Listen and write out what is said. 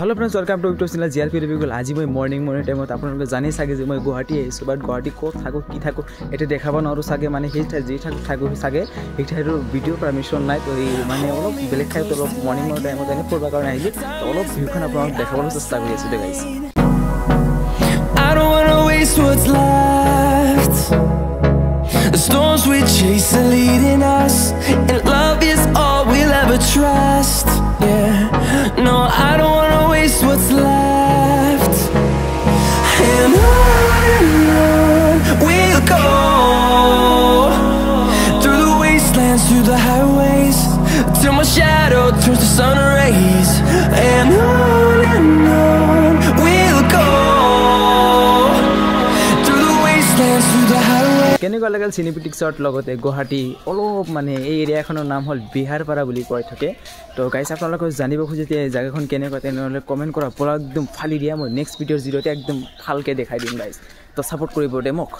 Hello friends welcome to YouTube channel GRP review आज मैं morning time आपलोक जानी सके मैं गुवाहाटी आईसो बाट गुवाहाटी कत थको कि थको ये देखा नो सके मैं जी थको सके एक ठाईर भिडिओ पार्मिशन ना तो मैं अलग बेलेग ठाई मर्निंग टाइम एने फुरबार कारण आहिलो तो अलग भिउखन आपलोक देखाबोले चेष्टा करि आछो दे guys I don't wanna waste what's left. The storms we chase are leading us, and love is all we'll ever trust. Yeah, no, I don't wanna waste what's left. And on we'll go, through the wastelands, through the highways, till my shadow turns to sun rays. And on we'll go. केनेकुवा लागल cinematic shut लगते गुवाहाटी अलग माने एरियाखনৰ नाम हल बिहारपारा বুলি কৈ থাকে তো गाइस আপোনালোকে জানিব খুজিতে জায়গাখন কেনেকুৱা তেনহলে কমেন্ট কৰা পুৰা একদম ফালি দিয়া মই নেক্সট ভিডিওৰ জিৰোতে একদম ভালকে দেখাই দিম गाइस তো সাপোৰ্ট কৰিব দে মোক